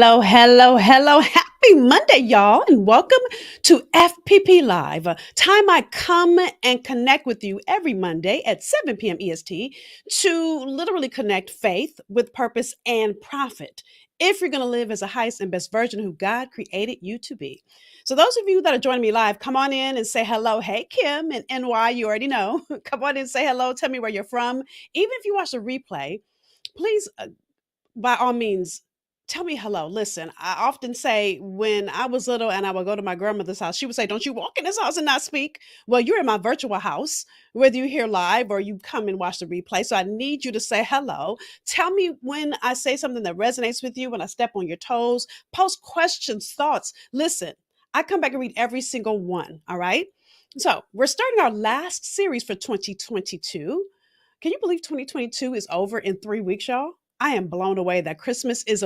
Hello, hello, hello. Happy Monday, y'all, and welcome to FPP Live. Time I come and connect with you every Monday at 7 p.m. EST to literally connect faith with purpose and profit. If you're going to live as the highest and best version of who God created you to be. So, those of you that are joining me live, come on in and say hello. Hey, Kim and NY, you already know. Come on in and say hello. Tell me where you're from. Even if you watch the replay, please by all means, tell me hello. Listen, I often say when I was little and I would go to my grandmother's house, she would say, "Don't you walk in this house and not speak." Well, you're in my virtual house, whether you hear live or you come and watch the replay. So I need you to say hello. Tell me when I say something that resonates with you, when I step on your toes, post questions, thoughts. Listen, I come back and read every single one. All right. So we're starting our last series for 2022. Can you believe 2022 is over in 3 weeks, y'all? I am blown away that Christmas is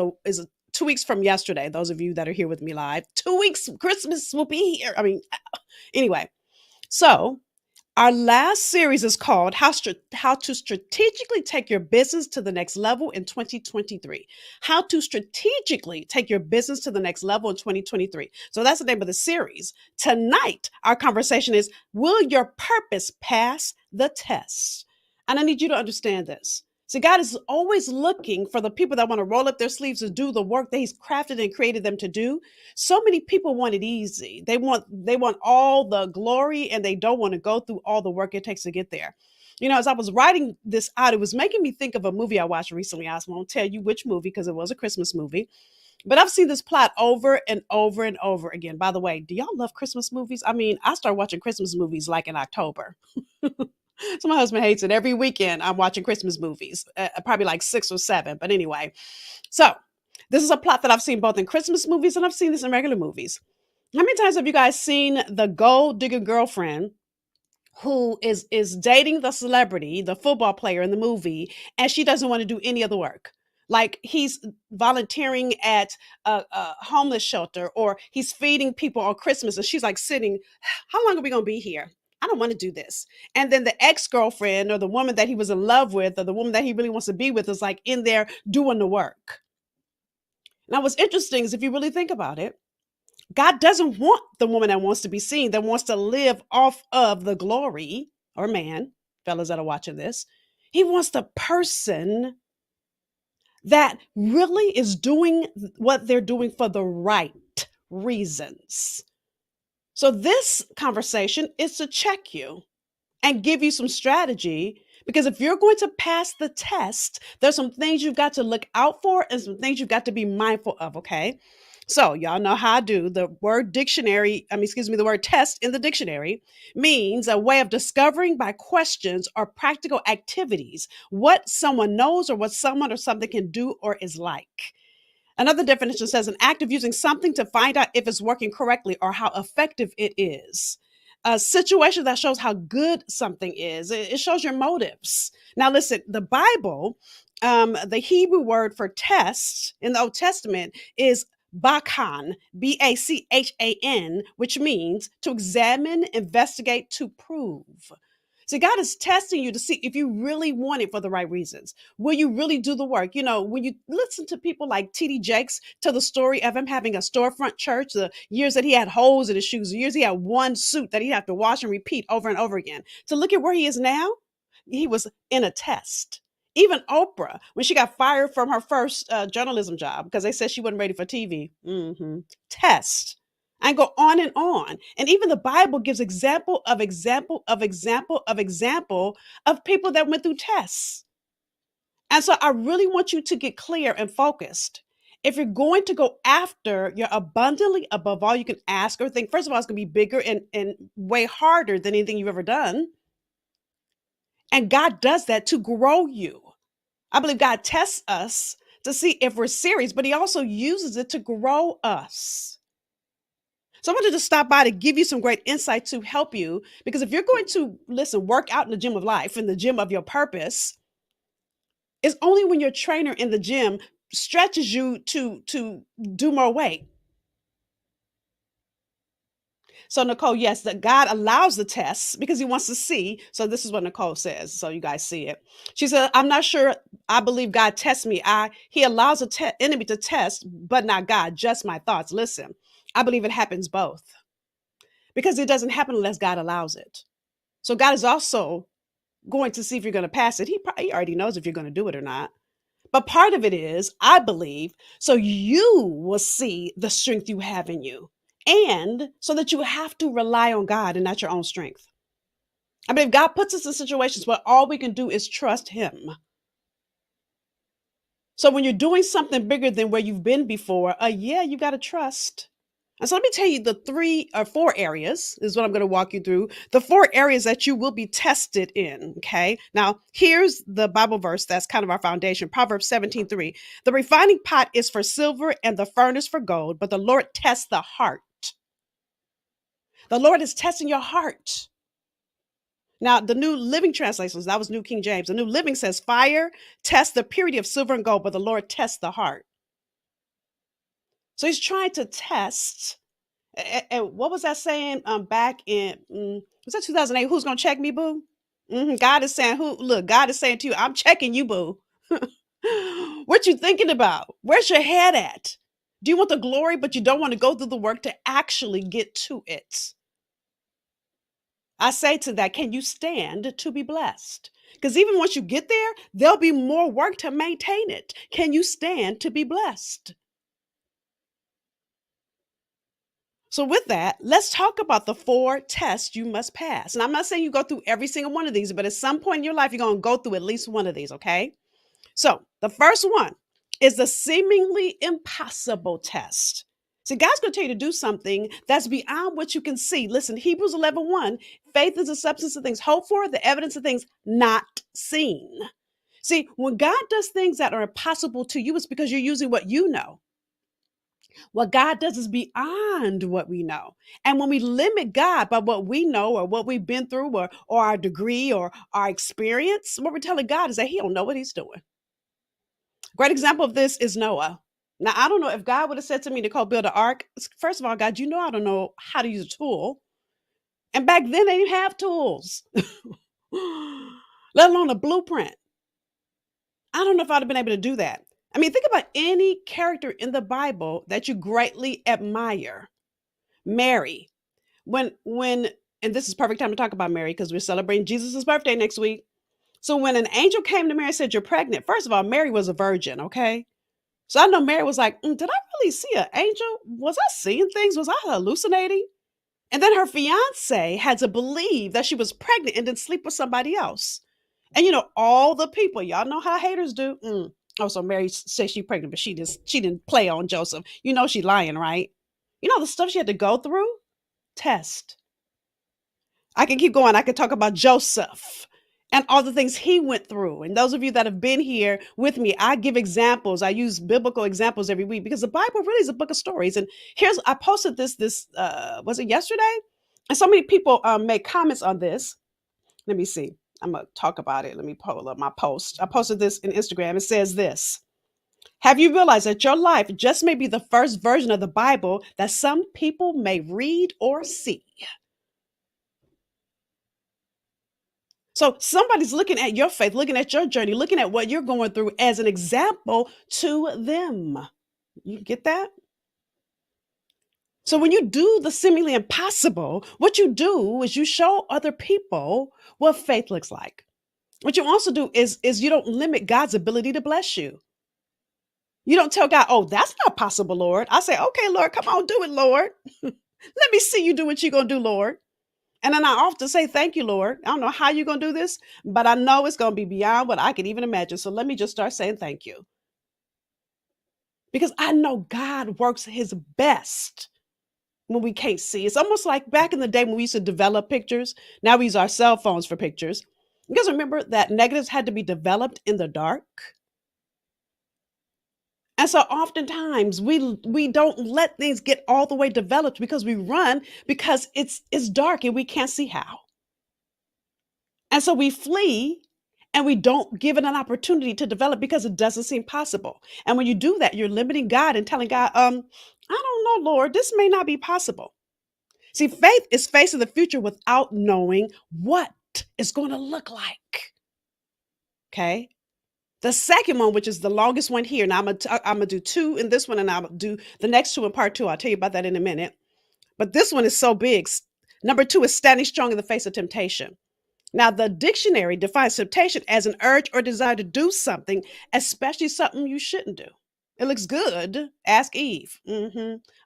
2 weeks from yesterday. Those of you that are here with me live, 2 weeks, Christmas will be here. I mean, anyway, so our last series is called How to Strategically Take Your Business to the Next Level in 2023. How to strategically take your business to the next level in 2023. So that's the name of the series. Tonight, our conversation is, will your purpose pass the test? And I need you to understand this. See, God is always looking for the people that want to roll up their sleeves and do the work that He's crafted and created them to do. So many people want it easy. They want all the glory and they don't want to go through all the work it takes to get there. You know, as I was writing this out, it was making me think of a movie I watched recently. I won't tell you which movie because it was a Christmas movie. But I've seen this plot over and over and over again. By the way, do y'all love Christmas movies? I mean, I start watching Christmas movies like in October. So my husband hates it. Every weekend I'm watching Christmas movies, probably like 6 or 7. But anyway, so this is a plot that I've seen both in Christmas movies and I've seen this in regular movies. How many times have you guys seen the gold digger girlfriend who is dating the celebrity, the football player in the movie, and she doesn't want to do any of the work? Like he's volunteering at a homeless shelter or he's feeding people on Christmas, and she's like sitting, how long are we going to be here? I don't want to do this. And then the ex girlfriend or the woman that he was in love with or the woman that he really wants to be with is like in there doing the work. Now, what's interesting is if you really think about it, God doesn't want the woman that wants to be seen, that wants to live off of the glory, or man, fellas that are watching this. He wants the person that really is doing what they're doing for the right reasons. So, this conversation is to check you and give you some strategy because if you're going to pass the test, there's some things you've got to look out for and some things you've got to be mindful of, okay? So, y'all know how I do. The word dictionary, the word test in the dictionary means a way of discovering by questions or practical activities what someone knows or what someone or something can do or is like. Another definition says an act of using something to find out if it's working correctly or how effective it is. A situation that shows how good something is. It shows your motives. Now, listen, the Bible, the Hebrew word for test in the Old Testament is bakan, Bachan, which means to examine, investigate, to prove. See, God is testing you to see if you really want it for the right reasons. Will you really do the work? You know, when you listen to people like T.D. Jakes tell the story of him having a storefront church, the years that he had holes in his shoes, the years he had one suit that he'd have to wash and repeat over and over again. To look at where he is now, he was in a test. Even Oprah, when she got fired from her first journalism job because they said she wasn't ready for TV, test and go on and on. And even the Bible gives example of example of example of example of people that went through tests. And so I really want you to get clear and focused. If you're going to go after your abundantly above all you can ask or think, first of all, it's going to be bigger and way harder than anything you've ever done. And God does that to grow you. I believe God tests us to see if we're serious, but He also uses it to grow us. So I wanted to stop by to give you some great insight to help you because if you're going to work out in the gym of life, in the gym of your purpose, it's only when your trainer in the gym stretches you to do more weight. So Nicole, yes, that God allows the tests because he wants to see. So this is what Nicole says. So you guys see it. She said, I'm not sure. I believe God tests me. He allows a enemy to test, but not God, just my thoughts. Listen, I believe it happens both because it doesn't happen unless God allows it. So God is also going to see if you're going to pass it. He already knows if you're going to do it or not. But part of it is, I believe, so you will see the strength you have in you. And so that you have to rely on God and not your own strength. I mean, if God puts us in situations where all we can do is trust Him. So when you're doing something bigger than where you've been before, yeah, you got to trust. And so let me tell you the 3 or 4 areas is what I'm going to walk you through. The 4 areas that you will be tested in. Okay. Now, here's the Bible verse that's kind of our foundation. Proverbs 17:3. The refining pot is for silver and the furnace for gold, but the Lord tests the heart. The Lord is testing your heart. Now, the New Living Translations, that was New King James. The New Living says, fire tests the purity of silver and gold, but the Lord tests the heart. So he's trying to test. And what was that saying back in, was that 2008? Who's going to check me, boo? God is saying, look, God is saying to you, I'm checking you, boo. What you thinking about? Where's your head at? Do you want the glory, but you don't want to go through the work to actually get to it? I say to that, can you stand to be blessed? Because even once you get there, there'll be more work to maintain it. Can you stand to be blessed? So, with that, let's talk about the 4 tests you must pass. And I'm not saying you go through every single one of these, but at some point in your life, you're going to go through at least one of these, okay? So, the first one is the seemingly impossible test. See, God's going to tell you to do something that's beyond what you can see. Listen, Hebrews 11:1, faith is the substance of things hoped for, the evidence of things not seen. See, when God does things that are impossible to you, it's because you're using what you know. What God does is beyond what we know. And when we limit God by what we know or what we've been through or our degree or our experience, what we're telling God is that he don't know what he's doing. Great example of this is Noah. Now, I don't know if God would have said to me, Nicole, build an ark. First of all, God, you know I don't know how to use a tool. And back then they didn't have tools, let alone a blueprint. I don't know if I'd have been able to do that. I mean, think about any character in the Bible that you greatly admire. Mary, when and this is perfect time to talk about Mary because we're celebrating Jesus' birthday next week. So when an angel came to Mary and said, you're pregnant, first of all, Mary was a virgin, okay? So I know Mary was like, did I really see an angel? Was I seeing things? Was I hallucinating? And then her fiance had to believe that she was pregnant and then sleep with somebody else. And all the people, y'all know how haters do. Oh, so Mary said she pregnant, but she didn't play on Joseph. She lying, right? The stuff she had to go through? Test. I can keep going. I could talk about Joseph and all the things he went through. And those of you that have been here with me, I give examples. I use biblical examples every week because the Bible really is a book of stories. And I posted this was it yesterday? And so many people made comments on this. Let me see. I'm going to talk about it. Let me pull up my post. I posted this in Instagram. It says this. Have you realized that your life just may be the first version of the Bible that some people may read or see? So somebody's looking at your faith, looking at your journey, looking at what you're going through as an example to them. You get that? So when you do the seemingly impossible, what you do is you show other people what faith looks like. What you also do is you don't limit God's ability to bless you. You don't tell God, oh, that's not possible, Lord. I say, okay, Lord, come on, do it, Lord. Let me see you do what you're going to do, Lord. And then I often say, thank you, Lord. I don't know how you're going to do this, but I know it's going to be beyond what I could even imagine. So let me just start saying thank you. Because I know God works his best when we can't see. It's almost like back in the day when we used to develop pictures. Now we use our cell phones for pictures. You guys remember that negatives had to be developed in the dark? And so oftentimes we don't let things get all the way developed because we run because it's dark and we can't see how. And so we flee and we don't give it an opportunity to develop because it doesn't seem possible. And when you do that, you're limiting God and telling God, I don't know, Lord, this may not be possible. See, faith is facing the future without knowing what it's going to look like. Okay. The second one, which is the longest one here, now I'm gonna do two in this one, and I'll do the next two in part two. I'll tell you about that in a minute. But this one is so big. Number two is standing strong in the face of temptation. Now, the dictionary defines temptation as an urge or desire to do something, especially something you shouldn't do. It looks good. Ask Eve.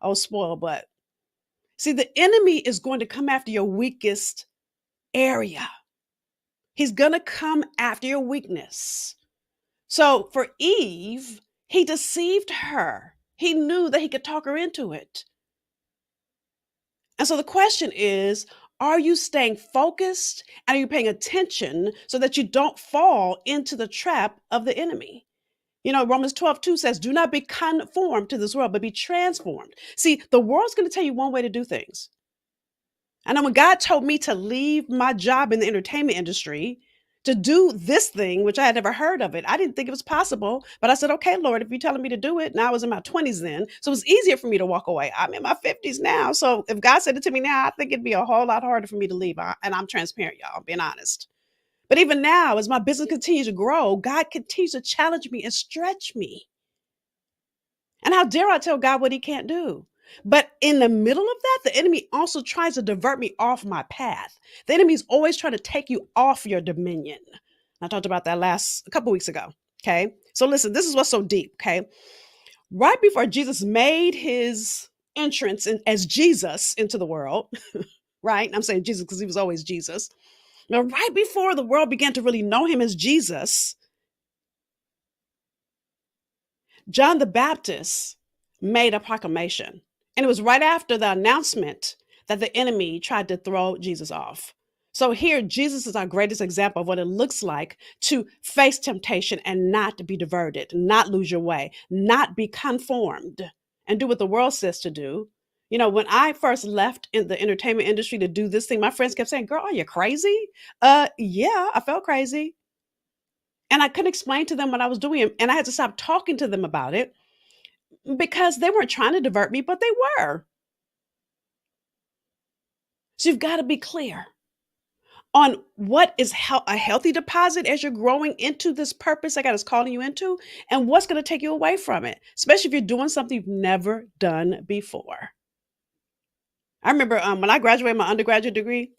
Oh, spoil butt. See, the enemy is going to come after your weakest area. He's going to come after your weakness. So for Eve, he deceived her. He knew that he could talk her into it. And so the question is, are you staying focused and are you paying attention so that you don't fall into the trap of the enemy? You know, Romans 12:2 says, do not be conformed to this world, but be transformed. See, the world's going to tell you one way to do things. And then when God told me to leave my job in the entertainment industry to do this thing, which I had never heard of it, I didn't think it was possible. But I said, okay, Lord, if you're telling me to do it, now I was in my 20s then. So it was easier for me to walk away. I'm in my 50s now. So if God said it to me now, I think it'd be a whole lot harder for me to leave. And I'm transparent, y'all, I'm being honest. But even now, as my business continues to grow, God continues to challenge me and stretch me. And how dare I tell God what he can't do? But in the middle of that, the enemy also tries to divert me off my path. The enemy is always trying to take you off your dominion. I talked about that a couple weeks ago. Okay. So listen, this is what's so deep. Okay. Right before Jesus made his entrance as Jesus into the world, right? I'm saying Jesus because he was always Jesus. Now, right before the world began to really know him as Jesus, John the Baptist made a proclamation. And it was right after the announcement that the enemy tried to throw Jesus off. So here, Jesus is our greatest example of what it looks like to face temptation and not be diverted, not lose your way, not be conformed, and do what the world says to do. You know, when I first left in the entertainment industry to do this thing, my friends kept saying, girl, are you crazy? Yeah, I felt crazy. And I couldn't explain to them what I was doing. And I had to stop talking to them about it because they weren't trying to divert me, but they were. So you've got to be clear on what is a healthy deposit as you're growing into this purpose that God is calling you into, and what's going to take you away from it, especially if you're doing something you've never done before. I remember when I graduated my undergraduate degree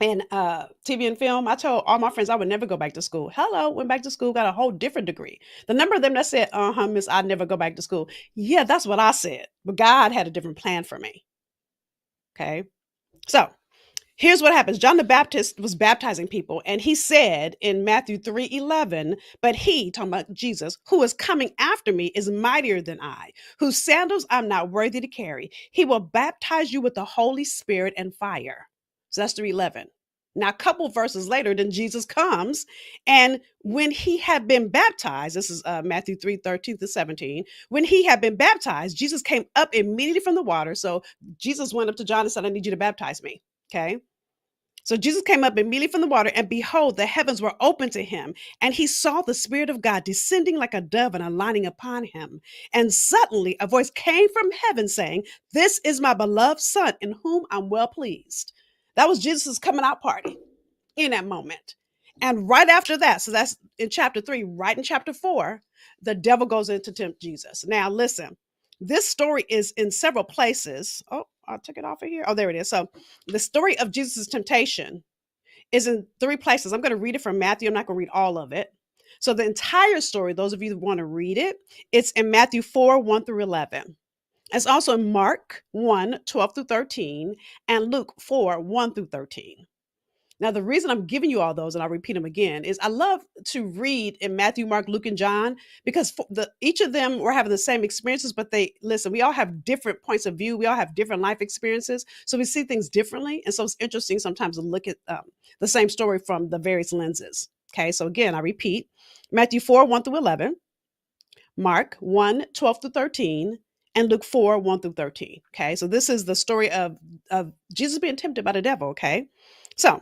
in TV and film, I told all my friends I would never go back to school. Hello, went back to school, got a whole different degree. The number of them that said, miss, I'd never go back to school. Yeah, that's what I said. But God had a different plan for me. Okay. So here's what happens. John the Baptist was baptizing people, and he said in Matthew 3:11, but he, talking about Jesus, who is coming after me is mightier than I, whose sandals I'm not worthy to carry. He will baptize you with the Holy Spirit and fire. So that's 3:11. Now, a couple verses later, then Jesus comes, and when he had been baptized, this is Matthew 3:13-17, when he had been baptized, Jesus came up immediately from the water. So Jesus went up to John and said, I need you to baptize me. Okay. So Jesus came up immediately from the water, and behold, the heavens were open to him, and he saw the Spirit of God descending like a dove and alighting upon him. And suddenly a voice came from heaven saying, this is my beloved Son, in whom I'm well pleased. That was Jesus' coming out party in that moment. And right after that, so that's in chapter 3, right in chapter 4, the devil goes in to tempt Jesus. Now, listen, this story is in several places. Oh, I took it off of here. Oh, there it is. So the story of Jesus' temptation is in 3 places. I'm going to read it from Matthew. I'm not going to read all of it. So the entire story, those of you that want to read it, it's in Matthew 4:1-11. It's also in Mark 1:12-13 and Luke 4:1-13. Now, the reason I'm giving you all those, and I'll repeat them again, is I love to read in Matthew, Mark, Luke, and John, because each of them were having the same experiences, but we all have different points of view. We all have different life experiences. So we see things differently. And so it's interesting sometimes to look at the same story from the various lenses. Okay, so again, I repeat, Matthew 4:1-11, Mark 1:12-13, and Luke 4:1-13. Okay, so this is the story of Jesus being tempted by the devil. Okay, so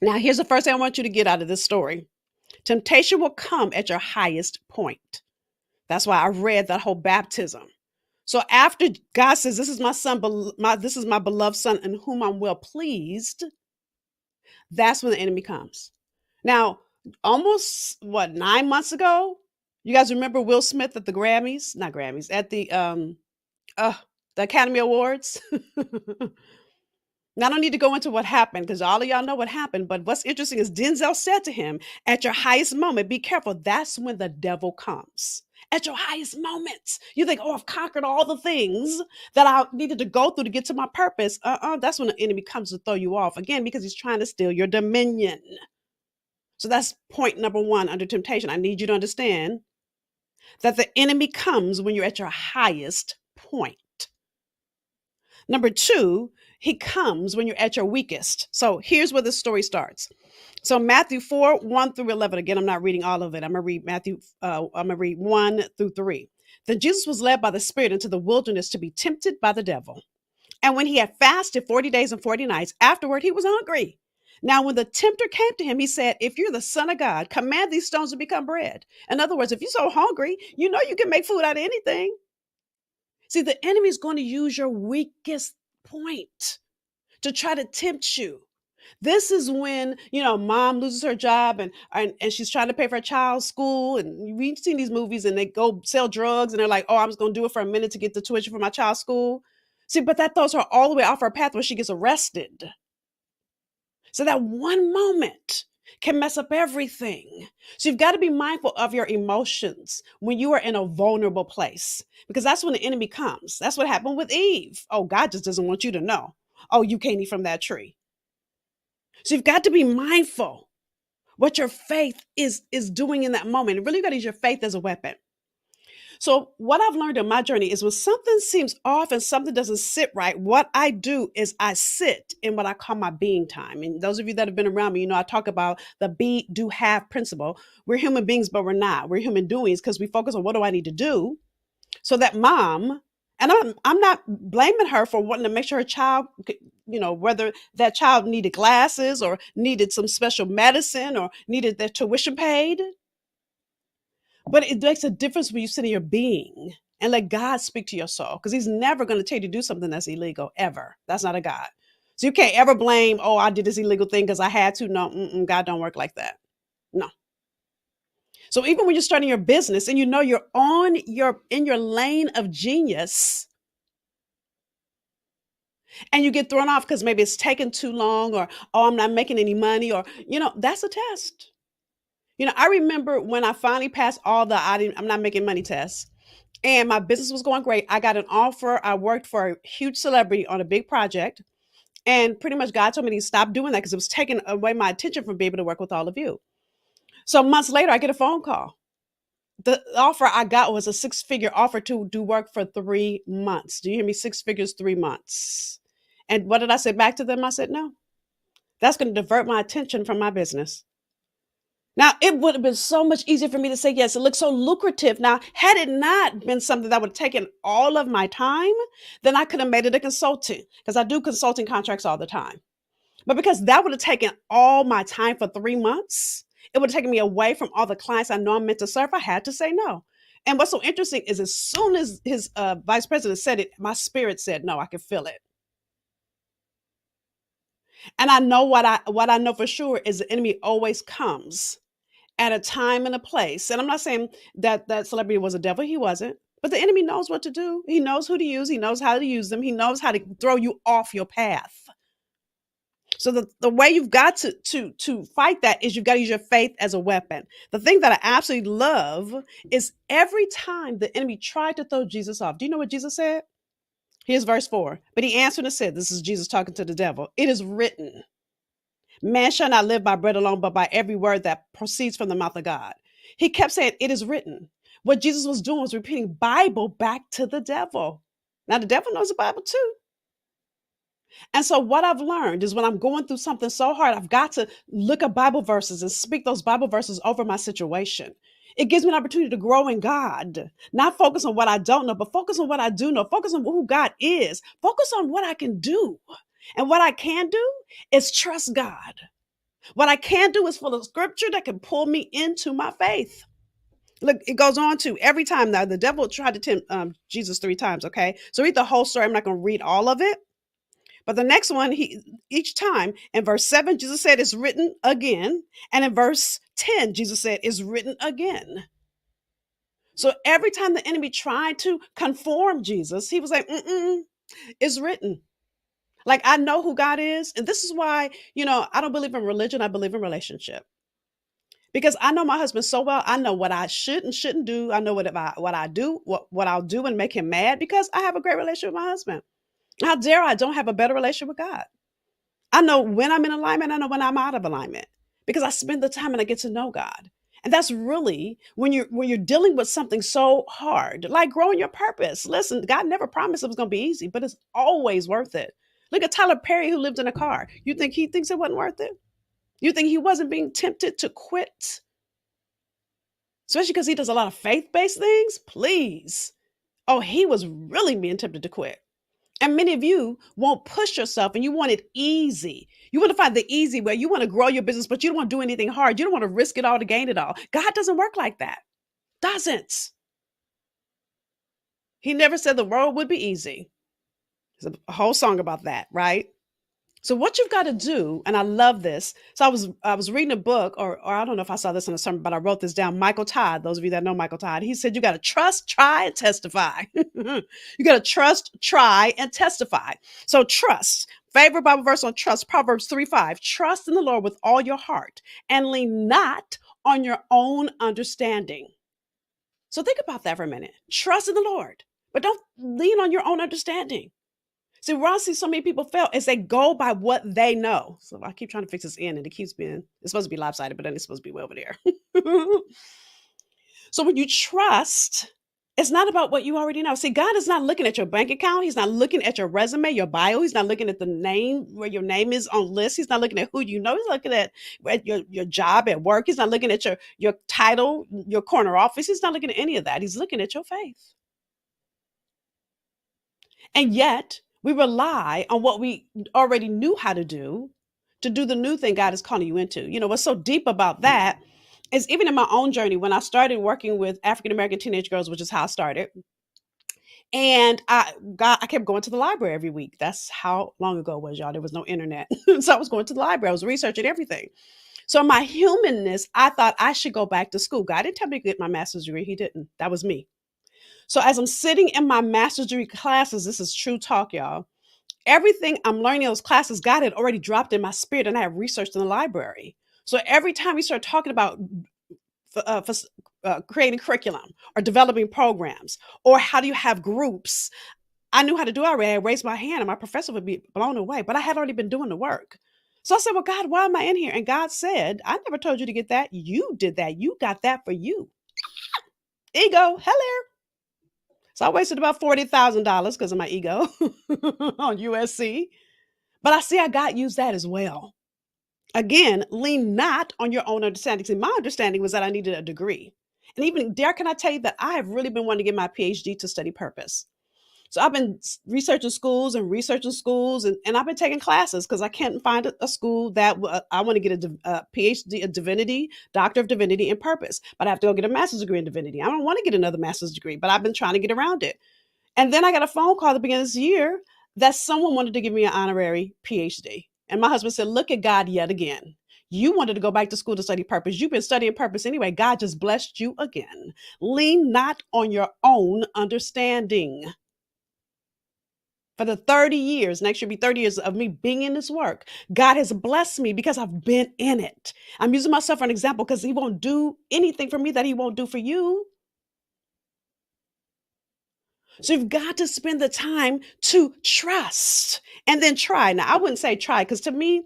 now, here's the first thing I want you to get out of this story. Temptation will come at your highest point. That's why I read that whole baptism. So after God says, "This is my son, this is my beloved son, in whom I'm well pleased," that's when the enemy comes. Now, almost what 9 months ago, you guys remember Will Smith at the Grammys? Not Grammys, at uh, the Academy Awards. Now, I don't need to go into what happened because all of y'all know what happened. But what's interesting is Denzel said to him, "At your highest moment, be careful. That's when the devil comes." At your highest moments, you think, "Oh, I've conquered all the things that I needed to go through to get to my purpose." That's when the enemy comes to throw you off again because he's trying to steal your dominion. So that's point number one under temptation. I need you to understand that the enemy comes when you're at your highest point. Number two, he comes when you're at your weakest. So here's where the story starts. So Matthew 4, 1 through 11. Again, I'm not reading all of it. I'm going to read I'm going to read 1 through 3. Then Jesus was led by the Spirit into the wilderness to be tempted by the devil. And when he had fasted 40 days and 40 nights, afterward he was hungry. Now, when the tempter came to him, he said, "If you're the Son of God, command these stones to become bread." In other words, if you're so hungry, you know you can make food out of anything. See, the enemy is going to use your weakest point to try to tempt you. This is when, mom loses her job and she's trying to pay for her child's school. And we've seen these movies and they go sell drugs and they're like, "Oh, I'm just going to do it for a minute to get the tuition for my child's school." See, but that throws her all the way off her path where she gets arrested. So that one moment can mess up everything. So you've got to be mindful of your emotions when you are in a vulnerable place, because that's when the enemy comes. That's what happened with Eve. "Oh, God just doesn't want you to know. Oh, you can't eat from that tree." So you've got to be mindful what your faith is doing in that moment. You really got to use your faith as a weapon. So what I've learned in my journey is when something seems off and something doesn't sit right, what I do is I sit in what I call my being time. And those of you that have been around me, I talk about the be, do, have principle. We're human beings, but we're not. We're human doings because we focus on what do I need to do so that mom, and I'm not blaming her for wanting to make sure her child, whether that child needed glasses or needed some special medicine or needed their tuition paid. But it makes a difference when you sit in your being and let God speak to your soul, because he's never going to tell you to do something that's illegal, ever. That's not a God. So you can't ever blame, "Oh, I did this illegal thing because I had to." No, God don't work like that. No. So even when you're starting your business and you're in your lane of genius and you get thrown off because maybe it's taking too long, or, "Oh, I'm not making any money," or, that's a test. I remember when I finally passed all I'm not making money tests and my business was going great. I got an offer. I worked for a huge celebrity on a big project. And pretty much God told me to stop doing that because it was taking away my attention from being able to work with all of you. So months later, I get a phone call. The offer I got was a six-figure offer to do work for 3 months. Do you hear me? Six figures, 3 months. And what did I say back to them? I said, "No, that's going to divert my attention from my business." Now, it would have been so much easier for me to say yes. It looked so lucrative. Now, had it not been something that would have taken all of my time, then I could have made it a consultant because I do consulting contracts all the time. But because that would have taken all my time for 3 months, it would have taken me away from all the clients I know I'm meant to serve. I had to say no. And what's so interesting is as soon as his vice president said it, my spirit said no. I could feel it. And I know what I know for sure is the enemy always comes at a time and a place. And I'm not saying that that celebrity was a devil. He wasn't. But the enemy knows what to do. He knows who to use. He knows how to use them. He knows how to throw you off your path. So the way you've got to fight that is you've got to use your faith as a weapon. The thing that I absolutely love is every time the enemy tried to throw Jesus off. Do you know what Jesus said? Here's verse 4. But he answered and said, this is Jesus talking to the devil, "It is written, man shall not live by bread alone, but by every word that proceeds from the mouth of God." He kept saying, "It is written." What Jesus was doing was repeating Bible back to the devil. Now, the devil knows the Bible too. And so, what I've learned is when I'm going through something so hard, I've got to look at Bible verses and speak those Bible verses over my situation. It gives me an opportunity to grow in God, not focus on what I don't know, but focus on what I do know, focus on who God is, focus on what I can do. And what I can do is trust God. What I can do is full of scripture that can pull me into my faith. Look, it goes on to every time now the devil tried to tempt Jesus 3 times. Okay, so read the whole story. I'm not going to read all of it, but the next one, he each time in verse 7, Jesus said, "It's written again," and in verse 10, Jesus said, "It's written again." So every time the enemy tried to conform Jesus, he was like, "Mm-mm, it's written." Like, I know who God is, and this is why I don't believe in religion. I believe in relationship. Because I know my husband so well, I know what I should and shouldn't do. I know what I do, what I'll do and make him mad because I have a great relationship with my husband. How dare I don't have a better relationship with God? I know when I'm in alignment, I know when I'm out of alignment because I spend the time and I get to know God. And that's really when you're dealing with something so hard, like growing your purpose. Listen, God never promised it was going to be easy, but it's always worth it. Look at Tyler Perry who lived in a car. You think he thinks it wasn't worth it? You think he wasn't being tempted to quit? Especially because he does a lot of faith-based things? Please. Oh, he was really being tempted to quit. And many of you won't push yourself and you want it easy. You want to find the easy way. You want to grow your business, but you don't want to do anything hard. You don't want to risk it all to gain it all. God doesn't work like that. Doesn't. He never said the road would be easy. There's a whole song about that, right? So what you've got to do, and I love this. So I was reading a book, or I don't know if I saw this in a sermon, but I wrote this down. Michael Todd, those of you that know Michael Todd, he said you got to trust, try, and testify. You got to trust, try, and testify. So trust. Favorite Bible verse on trust, Proverbs 3:5. Trust in the Lord with all your heart and lean not on your own understanding. So think about that for a minute. Trust in the Lord, but don't lean on your own understanding. See, where I see so many people fail is they go by what they know. So I keep trying to fix this in, and it keeps being, it's supposed to be lopsided, but then it's supposed to be way over there. So when you trust, it's not about what you already know. See, God is not looking at your bank account. He's not looking at your resume, your bio. He's not looking at the name where your name is on lists. He's not looking at who you know. He's looking at your job at work. He's not looking at your title, your corner office. He's not looking at any of that. He's looking at your faith. And yet, we rely on what we already knew how to do the new thing God is calling you into. What's so deep about that is even in my own journey, when I started working with African American teenage girls, which is how I started, and I kept going to the library every week. That's how long ago it was, y'all. There was no internet. So I was going to the library. I was researching everything. So my humanness, I thought I should go back to school. God didn't tell me to get my master's degree. He didn't. That was me. So as I'm sitting in my master's degree classes, this is true talk, y'all. Everything I'm learning in those classes, God had already dropped in my spirit, and I had researched in the library. So every time we start talking about creating curriculum or developing programs, or how do you have groups, I knew how to do it already. I raised my hand, and my professor would be blown away. But I had already been doing the work. So I said, "Well, God, why am I in here?" And God said, "I never told you to get that. You did that. You got that for you." Ego, hello. So I wasted about $40,000 because of my ego on USC. But I see how God used that as well. Again, lean not on your own understanding. See, my understanding was that I needed a degree. And even there, can I tell you that I have really been wanting to get my PhD to study purpose. So I've been researching schools, and I've been taking classes because I can't find a school that I want to get a PhD, a divinity, doctor of divinity in purpose. But I have to go get a master's degree in divinity. I don't want to get another master's degree, but I've been trying to get around it. And then I got a phone call at the beginning of this year that someone wanted to give me an honorary PhD. And my husband said, "Look at God yet again. You wanted to go back to school to study purpose. You've been studying purpose anyway. God just blessed you again. Lean not on your own understanding." For the 30 years, next year will be 30 years of me being in this work, God has blessed me because I've been in it. I'm using myself for an example because He won't do anything for me that He won't do for you. So you've got to spend the time to trust and then try. Now, I wouldn't say try because to me,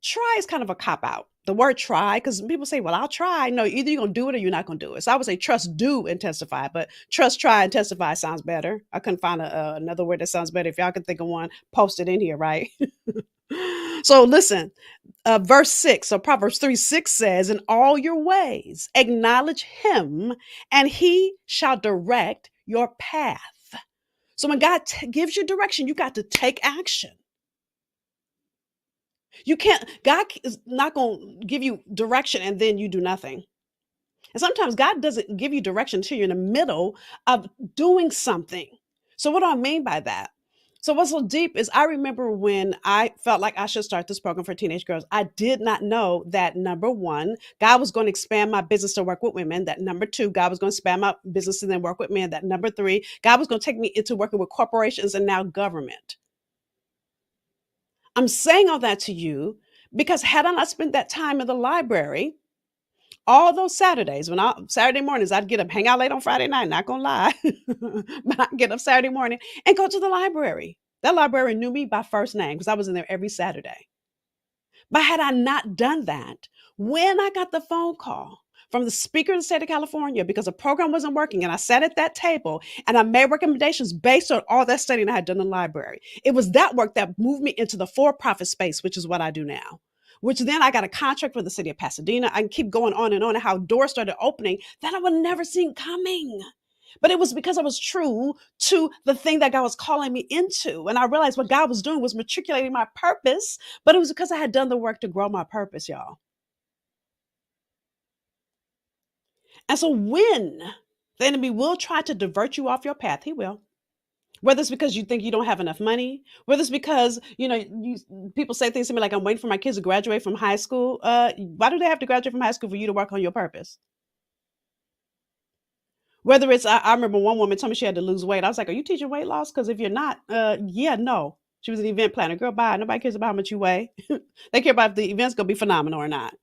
try is kind of a cop out. The word try, because people say, "Well, I'll try." No, either you're going to do it or you're not going to do it. So I would say trust, do, and testify. But trust, try, and testify sounds better. I couldn't find another word that sounds better. If y'all can think of one, post it in here, right? So listen, verse 6. So Proverbs 3:6 says, "In all your ways, acknowledge Him, and He shall direct your path." So when God gives you direction, you got to take action. You can't, God is not going to give you direction and then you do nothing. And sometimes God doesn't give you direction until you're in the middle of doing something. So, what do I mean by that? So, what's so deep is I remember when I felt like I should start this program for teenage girls, I did not know that number one, God was going to expand my business to work with women. That number two, God was going to expand my business to then work with men. That number three, God was going to take me into working with corporations and now government. I'm saying all that to you because had I not spent that time in the library, all those Saturdays, Saturday mornings, I'd get up, hang out late on Friday night, not gonna lie, but I'd get up Saturday morning and go to the library. That library knew me by first name because I was in there every Saturday. But had I not done that, when I got the phone call from the Speaker of the state of California because the program wasn't working, and I sat at that table and I made recommendations based on all that studying I had done in the library, it was that work that moved me into the for profit space, which is what I do now. Which then I got a contract with the city of Pasadena. I can keep going on and how doors started opening that I would never seen coming. But it was because I was true to the thing that God was calling me into. And I realized what God was doing was matriculating my purpose, but it was because I had done the work to grow my purpose, y'all. And so when the enemy will try to divert you off your path, he will. Whether it's because you think you don't have enough money, whether it's because, people say things to me like, I'm waiting for my kids to graduate from high school. Why do they have to graduate from high school for you to work on your purpose? Whether it's, I remember one woman told me she had to lose weight. I was like, are you teaching weight loss? Because if you're not, yeah, no. She was an event planner. Girl, bye. Nobody cares about how much you weigh. They care about if the event's going to be phenomenal or not.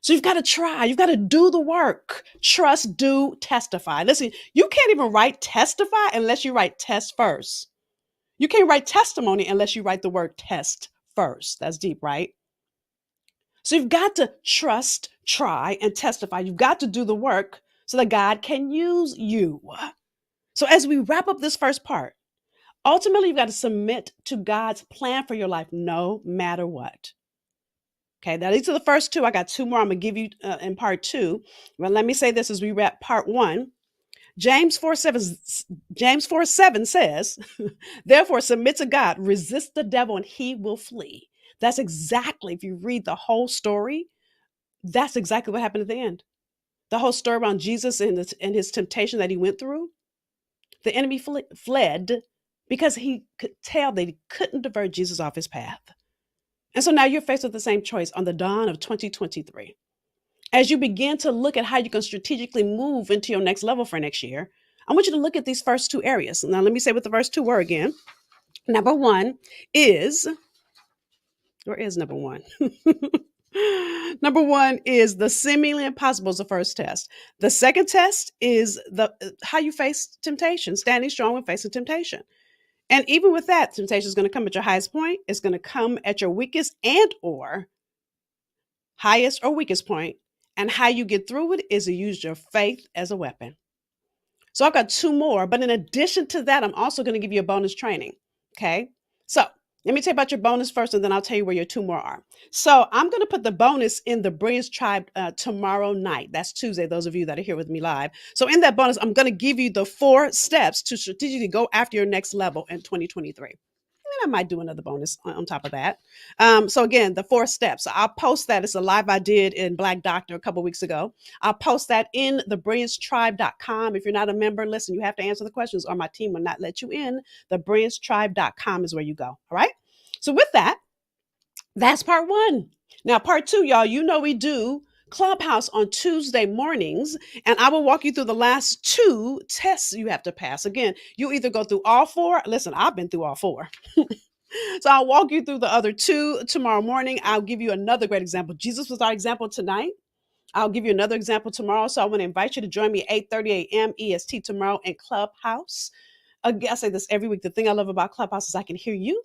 So you've got to try. You've got to do the work. Trust, do, testify. Listen, you can't even write testify unless you write test first. You can't write testimony unless you write the word test first. That's deep, right? So you've got to trust, try, and testify. You've got to do the work so that God can use you. So as we wrap up this first part, ultimately you've got to submit to God's plan for your life no matter what. Okay, now these are the first two. I got two more I'm going to give you in part two. Well, let me say this as we wrap part one. James 4:7 says, therefore submit to God, resist the devil and he will flee. That's exactly, if you read the whole story, that's exactly what happened at the end. The whole story around Jesus and his temptation that he went through, the enemy fled because he could tell that he couldn't divert Jesus off his path. And so now you're faced with the same choice on the dawn of 2023. As you begin to look at how you can strategically move into your next level for next year, I want you to look at these first two areas. Now, let me say what the first two were again. Number one is, where is number one? Number one is the seemingly impossible is the first test. The second test is the how you face temptation, standing strong when facing temptation. And even with that, temptation is going to come at your highest point. It's going to come at your weakest and or highest or weakest point. And how you get through it is to use your faith as a weapon. So I've got two more, but in addition to that, I'm also going to give you a bonus training. Okay. So let me tell you about your bonus first, and then I'll tell you where your two more are. So I'm going to put the bonus in the Brilliance Tribe tomorrow night. That's Tuesday, those of you that are here with me live. So in that bonus, I'm going to give you the 4 steps to strategically go after your next level in 2023. I might do another bonus on top of that. So again, the 4 steps. I'll post that. It's a live I did in Black Doctor a couple weeks ago. I'll post that in thebrilliancetribe.com. If you're not a member, listen, you have to answer the questions or my team will not let you in. Thebrilliancetribe.com is where you go. All right. So with that, that's part 1. Now, part 2, y'all, we do Clubhouse on Tuesday mornings, and I will walk you through the last 2 tests you have to pass. Again, you either go through all 4. Listen, I've been through all 4. So I'll walk you through the other 2 tomorrow morning. I'll give you another great example. Jesus was our example tonight. I'll give you another example tomorrow. So I want to invite you to join me at 8:30 a.m. EST tomorrow in Clubhouse. Again, I say this every week. The thing I love about Clubhouse is I can hear you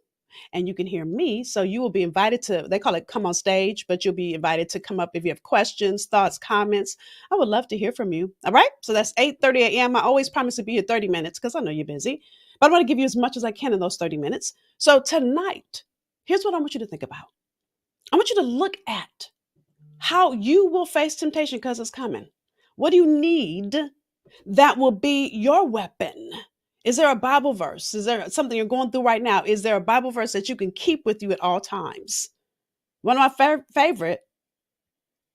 and you can hear me. So you will be invited to, they call it come on stage, but you'll be invited to come up if you have questions, thoughts, comments. I would love to hear from you. All right. So that's 8:30 a.m. I always promise to be here 30 minutes because I know you're busy, but I want to give you as much as I can in those 30 minutes. So tonight, here's what I want you to think about. I want you to look at how you will face temptation because it's coming. What do you need that will be your weapon? Is there a Bible verse? Is there something you're going through right now? Is there a Bible verse that you can keep with you at all times? One of my favorite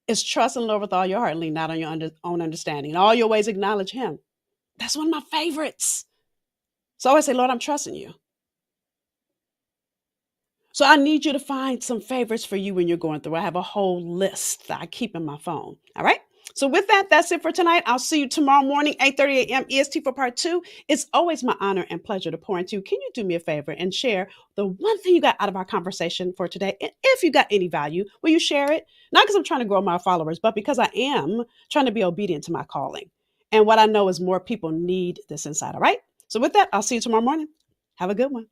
is trust in the Lord with all your heart and lean not on your own understanding. In all your ways, acknowledge Him. That's one of my favorites. So I always say, Lord, I'm trusting you. So I need you to find some favorites for you when you're going through. I have a whole list that I keep in my phone. All right. So with that, that's it for tonight. I'll see you tomorrow morning, 8:30 a.m. EST for part two. It's always my honor and pleasure to pour into you. Can you do me a favor and share the one thing you got out of our conversation for today? And if you got any value, will you share it? Not because I'm trying to grow my followers, but because I am trying to be obedient to my calling. And what I know is more people need this insight. All right. So with that, I'll see you tomorrow morning. Have a good one.